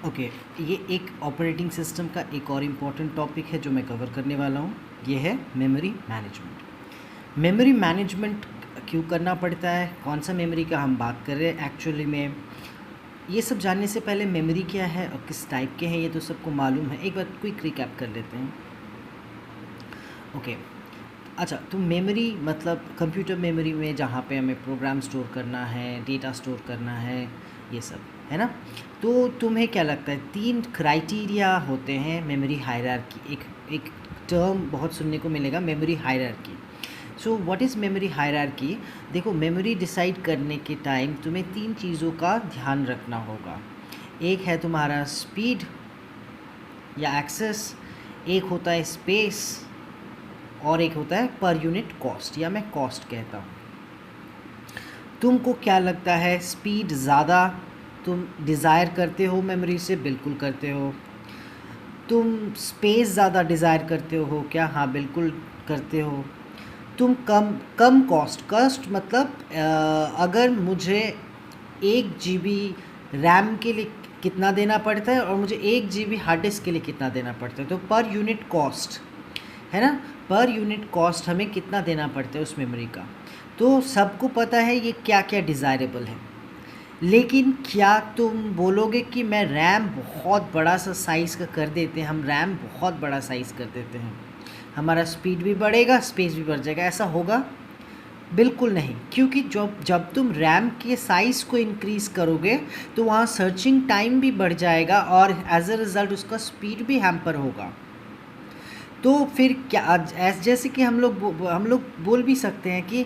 Okay, ये एक operating system का एक और इम्पॉर्टेंट टॉपिक है जो मैं कवर करने वाला हूँ। ये है मेमोरी मैनेजमेंट। मेमोरी मैनेजमेंट क्यों करना पड़ता है, कौन सा मेमोरी का हम बात कर रहे हैं एक्चुअली में, ये सब जानने से पहले मेमोरी क्या है और किस टाइप के हैं ये तो सबको मालूम है। एक बार क्विक रिकैप कर लेते हैं। ओके, अच्छा, तो मेमोरी मतलब कंप्यूटर मेमोरी में जहाँ पे हमें प्रोग्राम स्टोर करना है, डेटा स्टोर करना है, ये सब है ना। तो तुम्हें क्या लगता है, 3 क्राइटेरिया होते हैं मेमोरी हायरार्की। एक टर्म बहुत सुनने को मिलेगा, memory hierarchy. So what is memory hierarchy? देखो, मेमोरी डिसाइड करने के टाइम तुम्हें 3 चीज़ों का ध्यान रखना होगा। एक है तुम्हारा स्पीड या एक्सेस, एक होता है स्पेस, और एक होता है पर यूनिट कॉस्ट, या मैं कॉस्ट कहता हूँ। तुमको क्या लगता है, स्पीड ज़्यादा तुम डिज़ायर करते हो मेमोरी से? बिल्कुल करते हो। तुम स्पेस ज़्यादा डिज़ायर करते हो क्या? हाँ, बिल्कुल करते हो। तुम कम कॉस्ट मतलब अगर मुझे 1 GB रैम के लिए कितना देना पड़ता है और मुझे 1 GB हार्ड डिस्क के लिए कितना देना पड़ता है, तो पर यूनिट कॉस्ट है ना, पर यूनिट कॉस्ट हमें कितना देना पड़ता है उस मेमोरी का। तो सबको पता है ये क्या क्या डिज़ायरेबल है। लेकिन क्या तुम बोलोगे कि मैं रैम बहुत बड़ा सा साइज़ का कर देते हैं, हम रैम बहुत बड़ा साइज़ कर देते हैं, हमारा स्पीड भी बढ़ेगा, स्पेस भी बढ़ जाएगा, ऐसा होगा? बिल्कुल नहीं, क्योंकि जब तुम रैम के साइज़ को इंक्रीज़ करोगे तो वहाँ सर्चिंग टाइम भी बढ़ जाएगा और एज अ रिज़ल्ट उसका स्पीड भी हैम्पर होगा। तो फिर क्या, जैसे कि हम लोग बोल भी सकते हैं कि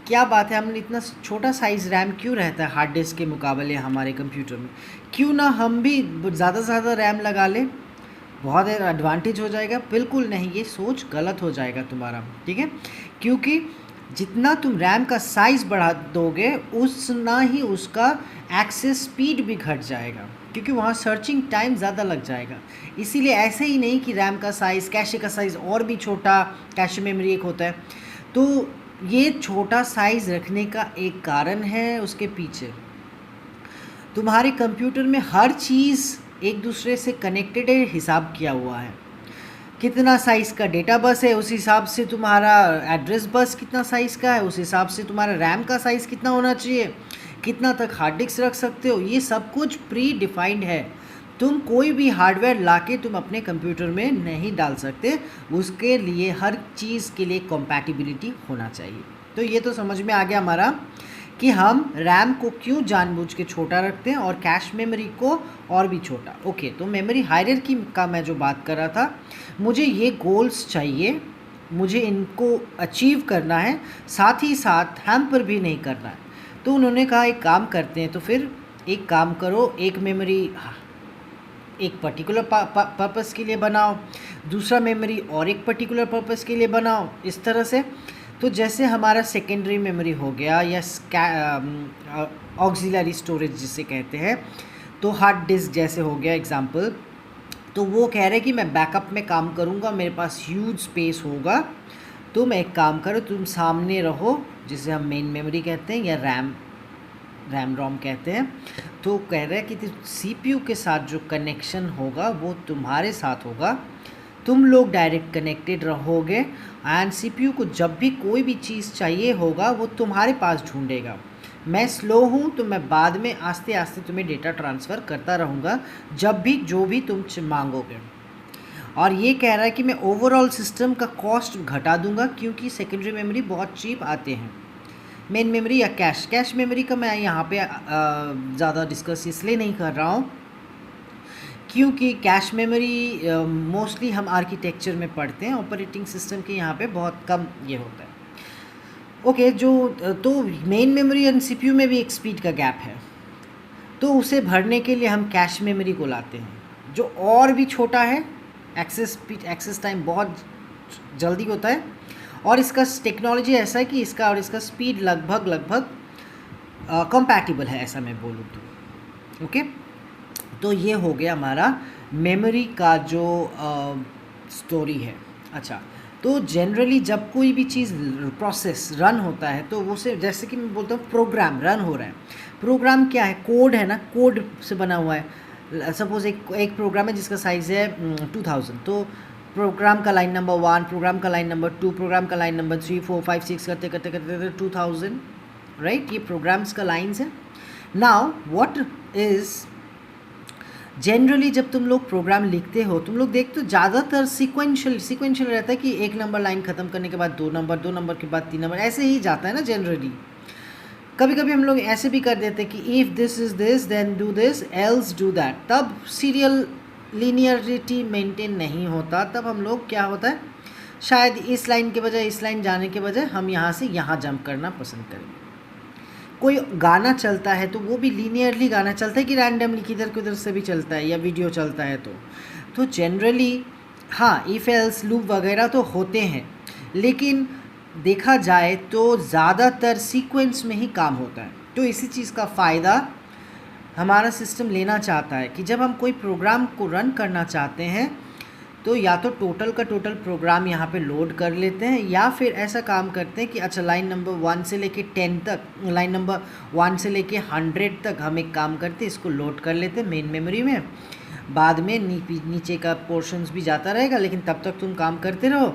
क्या बात है, हमने इतना छोटा साइज़ रैम क्यों रहता है हार्ड डिस्क के मुकाबले हमारे कंप्यूटर में, क्यों ना हम भी ज़्यादा से ज़्यादा रैम लगा लें, बहुत एडवांटेज हो जाएगा। बिल्कुल नहीं, ये सोच गलत हो जाएगा तुम्हारा, ठीक है। क्योंकि जितना तुम रैम का साइज़ बढ़ा दोगे उतना ही उसका एक्सेस स्पीड भी घट जाएगा, क्योंकि वहाँ सर्चिंग टाइम ज़्यादा लग जाएगा। इसीलिए ऐसे ही नहीं कि रैम का साइज़, कैशे का साइज़ और भी छोटा, कैशे मेमोरी एक होता है, तो ये छोटा साइज़ रखने का एक कारण है उसके पीछे। तुम्हारे कंप्यूटर में हर चीज़ एक दूसरे से कनेक्टेड है, हिसाब किया हुआ है। कितना साइज़ का डेटा बस है उस हिसाब से तुम्हारा एड्रेस बस कितना साइज़ का है, उस हिसाब से तुम्हारा रैम का साइज़ कितना होना चाहिए, कितना तक हार्ड डिस्क रख सकते हो, ये सब कुछ प्री डिफाइंड है। तुम कोई भी हार्डवेयर लाके तुम अपने कंप्यूटर में नहीं डाल सकते, उसके लिए हर चीज़ के लिए कॉम्पैटिबिलिटी होना चाहिए। तो ये तो समझ में आ गया हमारा कि हम रैम को क्यों जानबूझ के छोटा रखते हैं और कैश मेमोरी को और भी छोटा। ओके, तो मेमोरी हायरार्की का मैं जो बात कर रहा था, मुझे ये गोल्स चाहिए, मुझे इनको अचीव करना है, साथ ही साथ हैम्पर भी नहीं करना है। तो उन्होंने कहा एक काम करते हैं, तो फिर एक काम करो, एक मेमोरी एक पर्टिकुलर पर्पस के लिए बनाओ, दूसरा मेमोरी और एक पर्टिकुलर पर्पस के लिए बनाओ, इस तरह से। तो जैसे हमारा सेकेंडरी मेमोरी हो गया या ऑक्सिलरी स्टोरेज जिसे कहते हैं, तो हार्ड डिस्क जैसे हो गया एग्जांपल, तो वो कह रहे हैं कि मैं बैकअप में काम करूँगा, मेरे पास ह्यूज स्पेस होगा। तो मैं एक काम करो, तुम सामने रहो, जिसे हम मेन मेमोरी कहते हैं या रैम रोम कहते हैं। तो कह रहे हैं कि सीपीयू के साथ जो कनेक्शन होगा वो तुम्हारे साथ होगा, तुम लोग डायरेक्ट कनेक्टेड रहोगे एंड सीपीयू को जब भी कोई भी चीज़ चाहिए होगा वो तुम्हारे पास ढूंढेगा। मैं स्लो हूँ तो मैं बाद में आस्ते आस्ते तुम्हें डेटा ट्रांसफ़र करता रहूँगा जब भी जो भी तुम मांगोगे। और ये कह रहा है कि मैं ओवरऑल सिस्टम का कॉस्ट घटा दूंगा, क्योंकि सेकेंडरी मेमोरी बहुत चीप आते हैं। मेन मेमोरी या कैश मेमोरी का मैं यहाँ पे ज़्यादा डिस्कस इसलिए नहीं कर रहा हूँ क्योंकि कैश मेमोरी मोस्टली हम आर्किटेक्चर में पढ़ते हैं, ऑपरेटिंग सिस्टम के यहाँ पे बहुत कम ये होता है। ओके, तो मेन मेमोरी और सीपीयू में भी एक स्पीड का गैप है, तो उसे भरने के लिए हम कैश मेमोरी को लाते हैं जो और भी छोटा है, एक्सेस टाइम बहुत जल्दी होता है, और इसका टेक्नोलॉजी ऐसा है कि इसका और इसका स्पीड लगभग कंपैटिबल है, ऐसा मैं बोलूँ तो। ओके, तो ये हो गया हमारा मेमोरी का जो स्टोरी है। अच्छा, तो जनरली जब कोई भी चीज़ प्रोसेस रन होता है तो उसे, जैसे कि मैं बोलता हूँ प्रोग्राम रन हो रहा है, प्रोग्राम क्या है, कोड है ना, कोड से बना हुआ है। सपोज एक प्रोग्राम है जिसका साइज़ है 2000, तो प्रोग्राम का लाइन नंबर 1, प्रोग्राम का लाइन नंबर 2, प्रोग्राम का लाइन नंबर 3, 4, 5, 6 करते करते करते 2000, राइट। ये प्रोग्राम्स का लाइन्स है। नाउ व्हाट इज़ जनरली जब तुम लोग प्रोग्राम लिखते हो, तुम लोग देखते हो ज़्यादातर सीक्वेंशियल रहता है कि एक नंबर लाइन ख़त्म करने के बाद 2 नंबर, 2 नंबर के बाद 3 नंबर, ऐसे ही जाता है ना जनरली। कभी कभी हम लोग ऐसे भी कर देते हैं कि if this is this then do this else do that, तब सीरियल लीनियरिटी मेंटेन नहीं होता। तब हम लोग क्या होता है, शायद इस लाइन के बजाय इस लाइन जाने के बजाय हम यहाँ से यहाँ जंप करना पसंद करेंगे। कोई गाना चलता है तो वो भी लीनियरली गाना चलता है कि रैंडमली किधर किधर से भी चलता है, या वीडियो चलता है तो जनरली हाँ इफ़ एल्स लूप वगैरह तो होते हैं, लेकिन देखा जाए तो ज़्यादातर सीक्वेंस में ही काम होता है। तो इसी चीज़ का फ़ायदा हमारा सिस्टम लेना चाहता है कि जब हम कोई प्रोग्राम को रन करना चाहते हैं तो या तो टोटल का टोटल प्रोग्राम यहाँ पे लोड कर लेते हैं, या फिर ऐसा काम करते हैं कि अच्छा लाइन नंबर 1 से लेके 10 तक, लाइन नंबर 1 से लेके 100 तक हम एक काम करते हैं, इसको लोड कर लेते हैं मेन मेमोरी में। बाद में नीचे का पोर्शंस भी जाता रहेगा, लेकिन तब तक तुम काम करते रहो।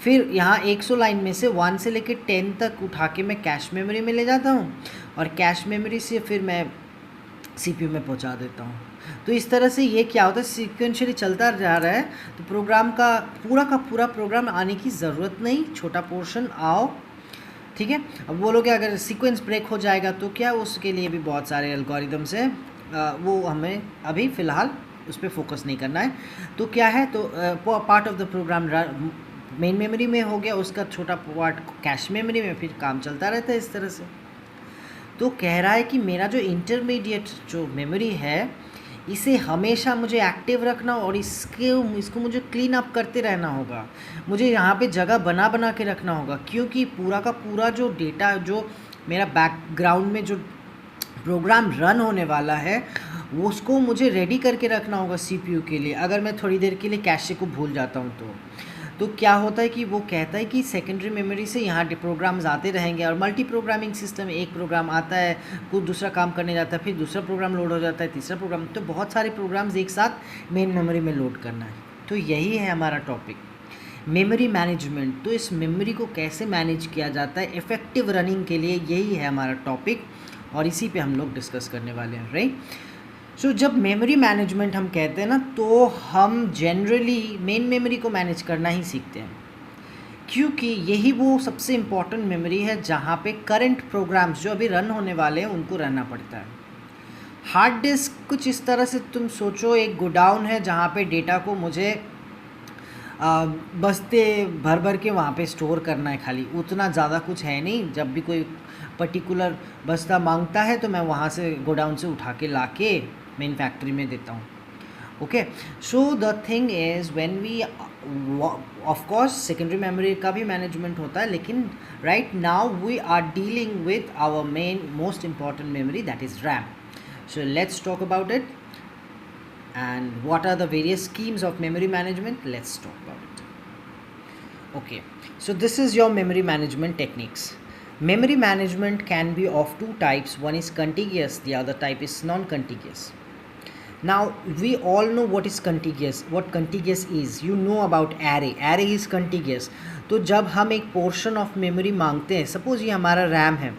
फिर यहाँ 100 लाइन में से 1 से लेके 10 तक उठा के मैं कैश मेमोरी में ले जाता हूँ, और कैश मेमोरी से फिर मैं CPU में पहुँचा देता हूँ। तो इस तरह से ये क्या होता है, सीक्वेंशियली चलता जा रहा है, तो प्रोग्राम का पूरा प्रोग्राम आने की ज़रूरत नहीं, छोटा पोर्शन आओ, ठीक है। अब बोलोगे अगर सीक्वेंस ब्रेक हो जाएगा तो क्या, उसके लिए भी बहुत सारे एल्गोरिदम्स हैं, वो हमें अभी फ़िलहाल उस पर फोकस नहीं करना है। तो क्या है, तो part of the programme main memory में हो गया, उसका छोटा पार्ट कैश मेमोरी में, फिर काम चलता रहता है इस तरह से। तो कह रहा है कि मेरा जो इंटरमीडिएट जो मेमोरी है इसे हमेशा मुझे एक्टिव रखना, और इसको मुझे क्लीन अप करते रहना होगा, मुझे यहाँ पे जगह बना के रखना होगा, क्योंकि पूरा का पूरा जो डेटा जो मेरा बैकग्राउंड में जो प्रोग्राम रन होने वाला है उसको मुझे रेडी करके रखना होगा CPU के लिए। अगर मैं थोड़ी देर के लिए कैशे को भूल जाता हूँ तो क्या होता है कि वो कहता है कि सेकेंडरी मेमोरी से यहाँ प्रोग्राम्स आते रहेंगे, और मल्टी प्रोग्रामिंग सिस्टम, एक प्रोग्राम आता है, कुछ दूसरा काम करने जाता है, फिर दूसरा प्रोग्राम लोड हो जाता है, तीसरा प्रोग्राम, तो बहुत सारे प्रोग्राम्स एक साथ मेन मेमोरी में लोड करना है। तो यही है हमारा टॉपिक, मेमोरी मैनेजमेंट। तो इस मेमोरी को कैसे मैनेज किया जाता है इफ़ेक्टिव रनिंग के लिए, यही है हमारा टॉपिक, और इसी पे हम लोग डिस्कस करने वाले हैं, राइट। सो जब मेमोरी मैनेजमेंट हम कहते हैं ना, तो हम जनरली मेन मेमोरी को मैनेज करना ही सीखते हैं, क्योंकि यही वो सबसे इम्पॉर्टेंट मेमोरी है जहाँ पे करंट प्रोग्राम्स जो अभी रन होने वाले हैं उनको रहना पड़ता है। हार्ड डिस्क कुछ इस तरह से तुम सोचो, एक गोडाउन है जहाँ पे डेटा को मुझे बस्ते भर के वहाँ पे स्टोर करना है, खाली उतना ज़्यादा कुछ है नहीं। जब भी कोई पर्टिकुलर बस्ता मांगता है तो मैं वहाँ से गोडाउन से उठा के ला के मेन फैक्ट्री में देता हूँ। Okay, so the thing is when we of course secondary memory का भी मैनेजमेंट होता है, लेकिन right now we are dealing with our main most important memory, that is RAM. So let's talk about it and what are the various schemes of memory management. Let's talk about it. Okay, so this is your memory management techniques. Memory management can be of two types. One is contiguous, the other type is non-contiguous. Now we all know what is contiguous, what contiguous is. You know about array is contiguous. तो जब हम एक portion of memory मांगते हैं, suppose ये हमारा RAM है,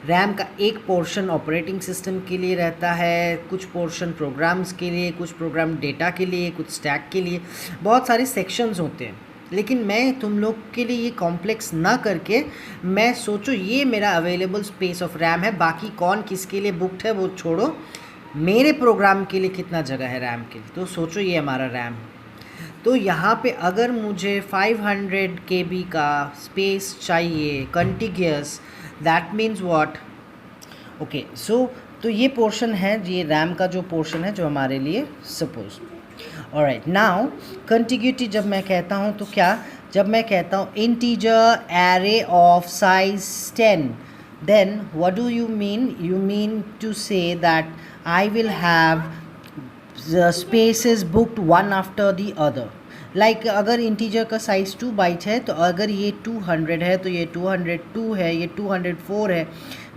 RAM का एक पोर्शन ऑपरेटिंग सिस्टम के लिए रहता है, कुछ पोर्शन प्रोग्राम्स के लिए, कुछ प्रोग्राम डेटा के लिए, कुछ स्टैक के लिए, बहुत सारे सेक्शंस होते हैं। लेकिन मैं तुम लोग के लिए ये कॉम्प्लेक्स ना करके, मैं सोचो ये मेरा अवेलेबल स्पेस ऑफ रैम है, बाकी कौन किसके लिए बुक्ड है वो छोड़ो, मेरे प्रोग्राम के लिए कितना जगह है रैम के लिए, तो सोचो ये हमारा रैम है। तो यहाँ पे अगर मुझे 500 KB का स्पेस चाहिए contiguous, that means what, okay, so तो ये पोर्शन है, ये रैम का जो पोर्शन है जो हमारे लिए सपोज। ऑलराइट, नाउ कंटिग्यूटी जब मैं कहता हूँ तो क्या, जब मैं कहता हूँ integer array of size 10, then what do you mean, you mean to say that I will have the spaces booked one after the other. Like अगर इंटीजर का साइज़ 2 बाइट है तो अगर ये 200 है तो ये 202 है, ये 204 है,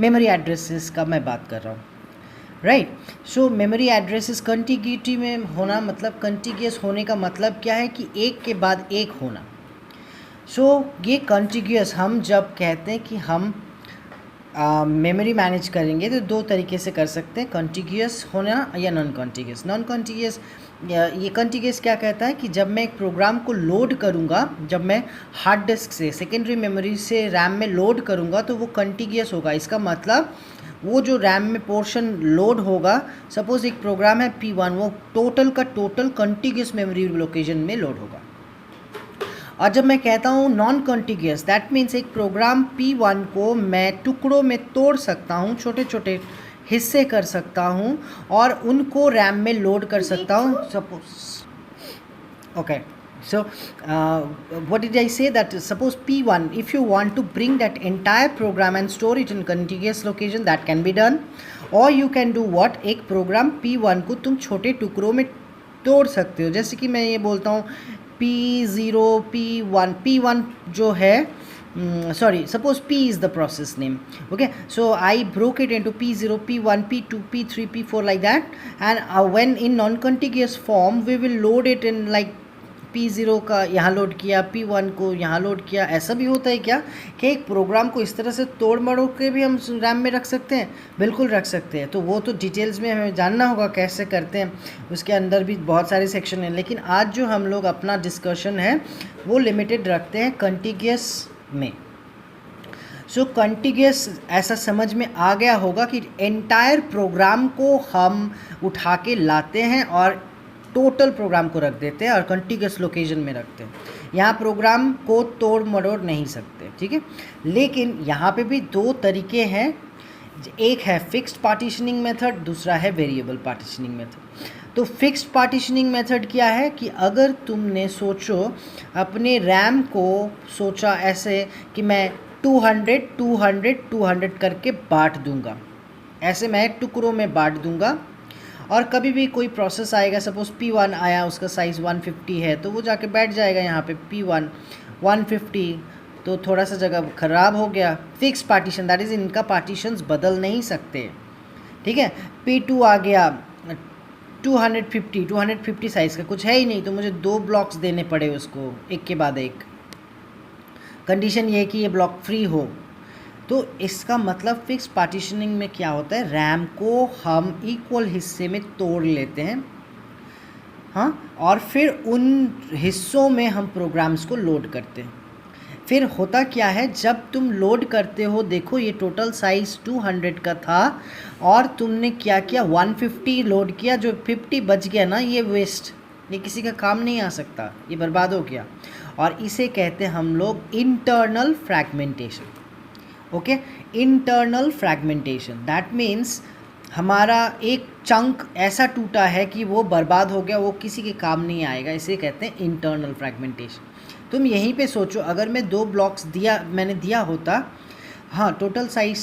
मेमोरी एड्रेसेस का मैं बात कर रहा हूँ, राइट। सो मेमोरी एड्रेसेस कंटिग्यूटी में होना, मतलब कंटिग्यूस होने का मतलब क्या है कि एक के बाद एक होना। सो ये कंटिग्यूस हम जब कहते हैं कि हम मेमोरी मैनेज करेंगे तो दो तरीके से कर सकते हैं, कंटिग्यूस होना या नॉन कंटिग्यूस। नॉन कंटिग्यूस, ये कंटिग्यूस क्या कहता है कि जब मैं एक प्रोग्राम को लोड करूँगा, जब मैं हार्ड डिस्क से सेकेंडरी मेमोरी से रैम में लोड करूँगा तो वो कंटिग्यूस होगा। इसका मतलब वो जो रैम में पोर्शन लोड होगा, सपोज एक प्रोग्राम है P1, वो टोटल का टोटल कंटिग्यूस मेमोरी लोकेशन में लोड होगा। और जब मैं कहता हूँ नॉन कंटिग्यूस, दैट मीन्स एक प्रोग्राम P1 को मैं टुकड़ों में तोड़ सकता हूँ, छोटे छोटे हिस्से कर सकता हूँ और उनको रैम में लोड कर सकता हूँ। Suppose okay, so what did I say, that suppose P1, if you want to bring that entire program and store it in contiguous location, that can be done, or you can do what, एक programme P1 को तुम छोटे टुकड़ों में तोड़ सकते हो। जैसे कि मैं ये बोलता हूँ P0 P1 जो है, sorry, suppose P is the process name, okay, so I broke it into P0 P1 P2 P3 P4 like that, and when in non-contiguous form we will load it in like P0 का यहाँ load किया, P1 को यहाँ load किया। ऐसा भी होता है क्या कि एक प्रोग्राम को इस तरह से तोड़ मड़ोड़ के भी हम रैम में रख सकते हैं? बिल्कुल रख सकते हैं। तो वो तो डिटेल्स में हमें जानना होगा कैसे करते हैं, उसके अंदर भी बहुत सारे सेक्शन हैं। लेकिन आज जो हम लोग अपना डिस्कशन है वो लिमिटेड रखते हैं कंटिग्यूस में। सो कंटिग्यूस ऐसा समझ में आ गया होगा कि एंटायर प्रोग्राम को हम उठा के लाते हैं और टोटल प्रोग्राम को रख देते हैं और कंटिग्यूस लोकेशन में रखते हैं। यहाँ प्रोग्राम को तोड़ मरोड़ नहीं सकते, ठीक है। लेकिन यहाँ पे भी दो तरीके हैं, एक है फिक्स्ड पार्टीशनिंग मेथड, दूसरा है वेरिएबल पार्टीशनिंग मेथड। तो फिक्स्ड पार्टीशनिंग मेथड क्या है कि अगर तुमने सोचो अपने रैम को सोचा ऐसे कि मैं 200 200 200 करके बांट दूंगा, ऐसे मैं टुकड़ों में बांट दूंगा, और कभी भी कोई प्रोसेस आएगा, सपोज P1 आया, उसका साइज़ 150 है, तो वो जाके बैठ जाएगा यहाँ पे P1 150, तो थोड़ा सा जगह ख़राब हो गया। फिक्स पार्टीशन, दैट इज़ इनका पार्टीशंस बदल नहीं सकते, ठीक है। P2 आ गया 250 साइज़ का कुछ है ही नहीं, तो मुझे 2 ब्लॉक्स देने पड़े उसको एक के बाद एक। कंडीशन ये है कि ये ब्लॉक फ्री हो। तो इसका मतलब फिक्स पार्टीशनिंग में क्या होता है, रैम को हम इक्वल हिस्से में तोड़ लेते हैं, हाँ, और फिर उन हिस्सों में हम प्रोग्राम्स को लोड करते हैं। फिर होता क्या है, जब तुम लोड करते हो, देखो ये टोटल साइज़ 200 का था और तुमने क्या किया, 150 लोड किया, जो 50 बच गया ना, ये वेस्ट, ये किसी का काम नहीं आ सकता, ये बर्बाद हो गया। और इसे कहते हैं हम लोग internal fragmentation. Okay, internal fragmentation, that means हमारा एक चंक ऐसा टूटा है कि वो बर्बाद हो गया, वो किसी के काम नहीं आएगा, इसे कहते हैं इंटरनल फ्रैगमेंटेशन। तुम यहीं पे सोचो, अगर मैं 2 ब्लॉक्स मैंने दिया होता, हाँ, टोटल साइज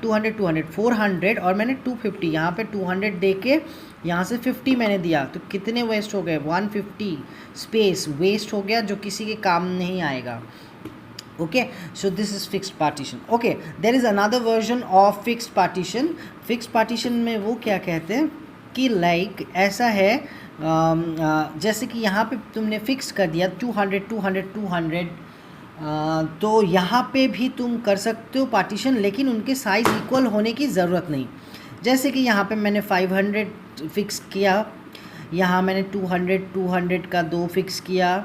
200 200 400 और मैंने 250, यहाँ पे 200 दे के यहाँ से 50 मैंने दिया, तो कितने वेस्ट हो गए, 150 स्पेस वेस्ट हो गया जो किसी के काम नहीं आएगा। okay, so this is fixed partition. okay, there is another version of fixed partition. fixed partition में वो क्या कहते हैं कि like ऐसा है, जैसे कि यहाँ पे तुमने फिक्स कर दिया 200 200 200, तो यहाँ पे भी तुम कर सकते हो पार्टीशन, लेकिन उनके साइज़ इक्वल होने की ज़रूरत नहीं। जैसे कि यहाँ पे मैंने 500 फिक्स किया, यहाँ मैंने 200 200 का 2 फिक्स किया,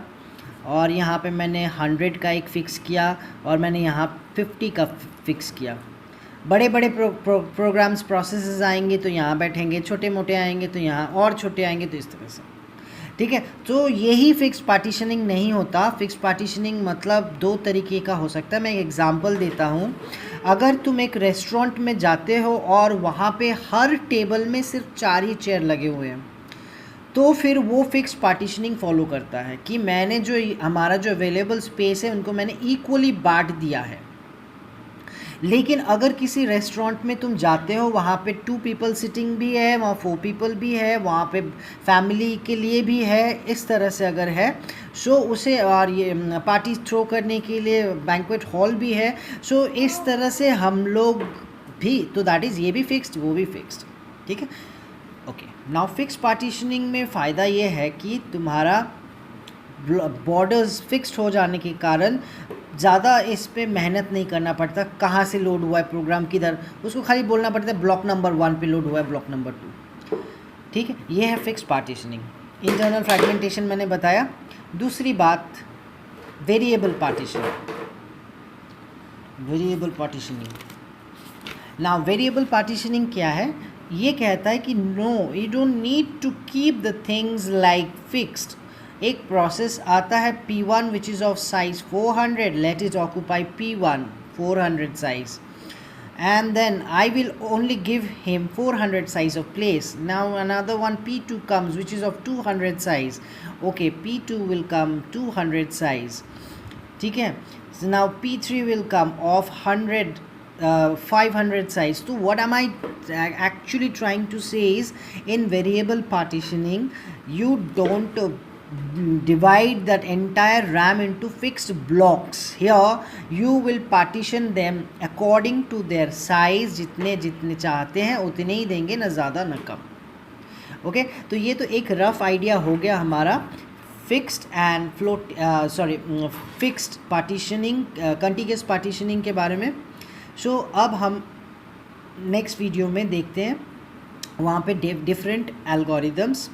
और यहाँ पे मैंने 100 का एक फ़िक्स किया, और मैंने यहाँ 50 का फ़िक्स किया। बड़े बड़े प्रोग्राम्स प्रोसेसेस आएंगे तो यहाँ बैठेंगे, छोटे मोटे आएंगे तो यहाँ और छोटे आएंगे, तो इस तरह से, ठीक है। तो यही फिक्स पार्टीशनिंग नहीं होता। फिक्स पार्टीशनिंग मतलब 2 तरीके का हो सकता है। मैं एक एग्जांपल देता हूँ। अगर तुम एक रेस्टोरेंट में जाते हो और वहाँ पे हर टेबल में सिर्फ 4 ही चेयर लगे हुए हैं, तो फिर वो फिक्स पार्टीशनिंग फॉलो करता है कि मैंने जो हमारा जो अवेलेबल स्पेस है उनको मैंने इक्वली बांट दिया है। लेकिन अगर किसी रेस्टोरेंट में तुम जाते हो, वहाँ पे 2 पीपल सिटिंग भी है, वहाँ 4 पीपल भी है, वहाँ पे फैमिली के लिए भी है, इस तरह से अगर है, सो उसे, और ये पार्टी थ्रो करने के लिए बैंक्वेट हॉल भी है, सो इस तरह से हम लोग भी, तो दैट इज़ ये भी फिक्स्ड वो भी फिक्स्ड, ठीक है। ओके, नाउ फिक्स पार्टीशनिंग में फ़ायदा ये है कि तुम्हारा बॉर्डर्स फिक्स्ड हो जाने के कारण ज़्यादा इस पे मेहनत नहीं करना पड़ता, कहाँ से लोड हुआ है प्रोग्राम किधर, उसको खाली बोलना पड़ता है ब्लॉक नंबर 1 पे लोड हुआ है, ब्लॉक नंबर 2, ठीक है। ये है फिक्स्ड पार्टीशनिंग। इंटरनल फ्रैगमेंटेशन मैंने बताया। दूसरी बात variable partitioning. Variable partitioning now variable partitioning क्या है? ये कहता है कि no, you don't need to keep the things like fixed. एक प्रोसेस आता है P1 which is of size 400, let it occupy P1 400 size, and then I will only give him 400 size of place. Now another one P2 comes which is of 200 size. Okay, P2 will come 200 size, ठीक है। So now P3 will come of 500 size. So what am I actually trying to say is, in variable partitioning you don't divide that entire RAM into fixed blocks. Here you will partition them according to their size, जितने जितने चाहते हैं उतने ही देंगे, ना ज़्यादा ना कम। Okay, तो ये तो एक रफ आइडिया हो गया हमारा fixed and fixed partitioning, continuous partitioning के बारे में। सो अब हम नेक्स्ट वीडियो में देखते हैं वहाँ पे डिफरेंट एल्गोरिदम्स